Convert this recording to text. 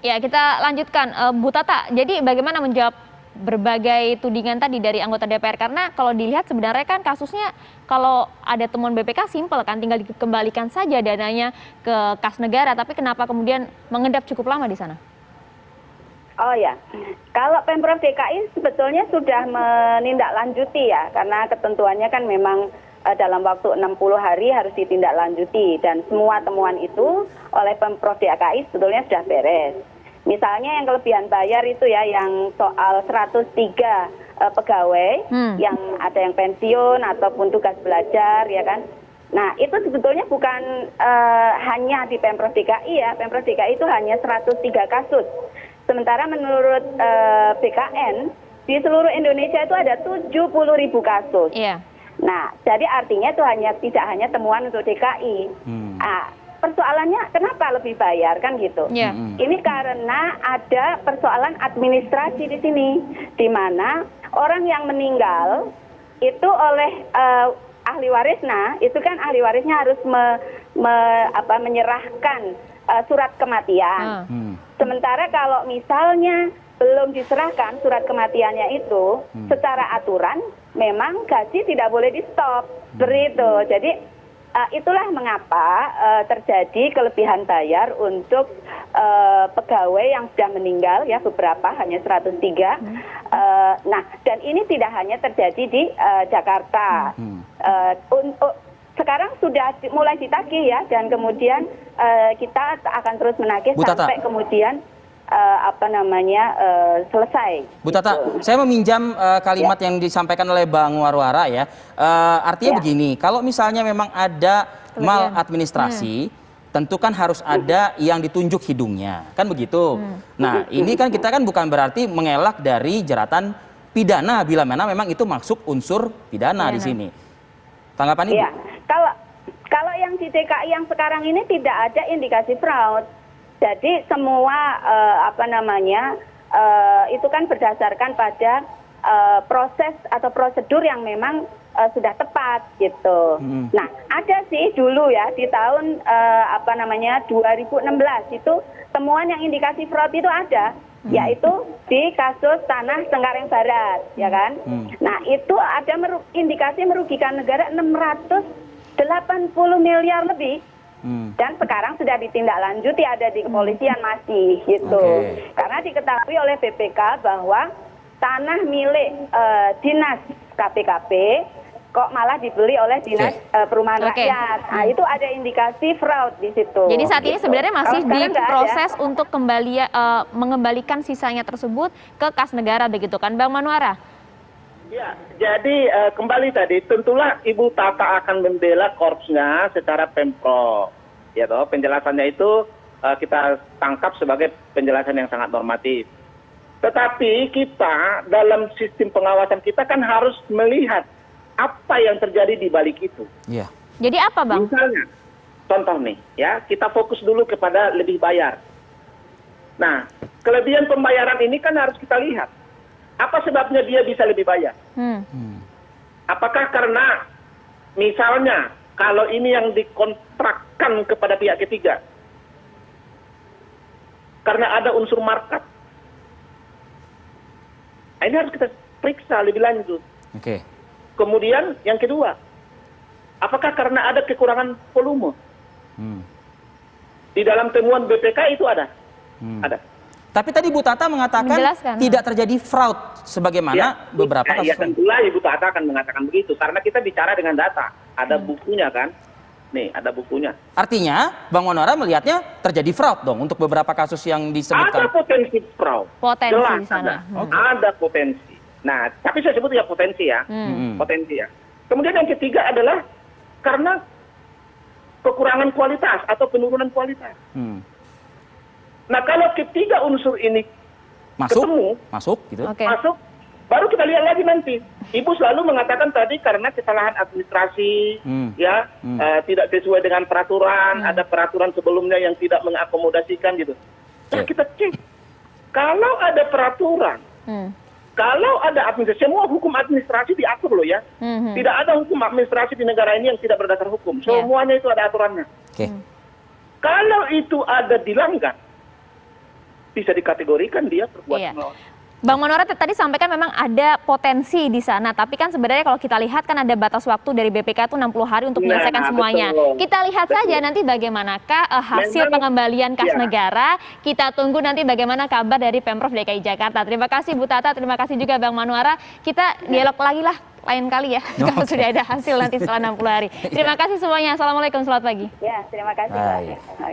Ya, kita lanjutkan. Bu Tata, jadi bagaimana menjawab berbagai tudingan tadi dari anggota DPR? Karena kalau dilihat sebenarnya kan kasusnya kalau ada temuan BPK simpel kan, tinggal dikembalikan saja dananya ke kas negara. Tapi kenapa kemudian mengendap cukup lama di sana? Oh ya, kalau Pemprov DKI sebetulnya sudah menindaklanjuti ya, karena ketentuannya kan memang dalam waktu 60 hari harus ditindaklanjuti, dan semua temuan itu oleh Pemprov DKI sebetulnya sudah beres. Misalnya yang kelebihan bayar itu ya, yang soal 103 pegawai yang ada yang pensiun ataupun tugas belajar ya kan. Nah itu sebetulnya bukan hanya di Pemprov DKI ya, Pemprov DKI itu hanya 103 kasus. Sementara menurut BKN di seluruh Indonesia itu ada 70.000 kasus. Iya. Nah, jadi artinya itu tidak hanya temuan untuk DKI. Persoalannya kenapa lebih bayar kan gitu? Yeah. Ini karena ada persoalan administrasi di sini, di mana orang yang meninggal itu oleh ahli waris. Nah, itu kan ahli warisnya harus menyerahkan surat kematian. Sementara kalau misalnya belum diserahkan surat kematiannya itu, secara aturan memang gaji tidak boleh di stop, seperti itu. Jadi itulah mengapa terjadi kelebihan bayar untuk pegawai yang sudah meninggal ya, beberapa hanya 103. Nah, dan ini tidak hanya terjadi di Jakarta. Sekarang sudah mulai ditagih ya, dan kemudian kita akan terus menagih sampai kemudian selesai. Bu Tata, saya meminjam kalimat yang disampaikan oleh Bang Warwara ya. Artinya begini, kalau misalnya memang ada maladministrasi, tentu kan harus ada yang ditunjuk hidungnya, kan begitu. Nah, ini kan kita kan bukan berarti mengelak dari jeratan pidana bila mana memang itu masuk unsur pidana di sini. Tanggapan Ibu? Ya, kalau yang di DKI yang sekarang ini tidak ada indikasi fraud. Jadi semua itu kan berdasarkan pada proses atau prosedur yang memang sudah tepat gitu. Nah, ada sih dulu ya di tahun 2016 itu temuan yang indikasi fraud itu ada, yaitu di kasus tanah Cengkareng Barat, ya kan? Nah, itu ada indikasi merugikan negara 680 miliar lebih. Dan sekarang sudah ditindaklanjuti, ada di kepolisian masih gitu. Karena diketahui oleh BPK bahwa tanah milik dinas KPKP kok malah dibeli oleh dinas perumahan rakyat. Nah, itu ada indikasi fraud di situ. Jadi saat ini sebenarnya masih diproses untuk mengembalikan sisanya tersebut ke kas negara begitu kan, Bang Manwara? Ya, jadi kembali tadi, tentulah Ibu Tata akan membela korpsnya secara Pemprov. Ya toh, penjelasannya itu kita tangkap sebagai penjelasan yang sangat normatif. Tetapi kita dalam sistem pengawasan kita kan harus melihat apa yang terjadi di balik itu. Iya. Jadi apa, Bang? Misalnya, contoh nih, ya, kita fokus dulu kepada lebih bayar. Nah, kelebihan pembayaran ini kan harus kita lihat. Apa sebabnya dia bisa lebih bayar? Apakah karena misalnya kalau ini yang dikontrakkan kepada pihak ketiga, karena ada unsur markup. Nah, ini harus kita periksa lebih lanjut. Kemudian yang kedua, apakah karena ada kekurangan volume? Di dalam temuan BPK itu ada. Ada. Tapi tadi Bu Tata mengatakan tidak terjadi fraud sebagaimana beberapa kasus. Ya tentulah Ibu Tata akan mengatakan begitu karena kita bicara dengan data, ada bukunya kan. Nih, ada bukunya. Artinya Bang Manwara melihatnya terjadi fraud dong untuk beberapa kasus yang disebutkan. Ada potensi fraud. Potensi di sana. Ada potensi. Nah, tapi saya sebut ya potensi ya. Potensi ya. Kemudian yang ketiga adalah karena kekurangan kualitas atau penurunan kualitas. Nah, kalau ketiga unsur ini ketemu, masuk, baru kita lihat lagi nanti. Ibu selalu mengatakan tadi karena kesalahan administrasi, tidak sesuai dengan peraturan, ada peraturan sebelumnya yang tidak mengakomodasikan gitu. Nah, kita cek. Kalau ada peraturan, kalau ada administrasi, semua hukum administrasi diatur loh ya. Tidak ada hukum administrasi di negara ini yang tidak berdasar hukum. Semuanya itu ada aturannya. Kalau itu ada dilanggar, bisa dikategorikan dia perbuatan Iya. melawan. Bang Manora tadi sampaikan memang ada potensi di sana, tapi kan sebenarnya kalau kita lihat kan ada batas waktu dari BPK itu 60 hari untuk menyelesaikan semuanya. betul. Kita lihat saja nanti bagaimanakah hasil Memang, pengembalian kas ya. negara. Kita tunggu nanti bagaimana kabar dari Pemprov DKI Jakarta. Terima kasih Bu Tata, terima kasih juga Bang Manora. Kita dialog lagi lah lain kali ya kalau sudah ada hasil nanti setelah 60 hari. Terima kasih semuanya. Assalamualaikum, selamat pagi. Ya, terima kasih. Baik. Pak.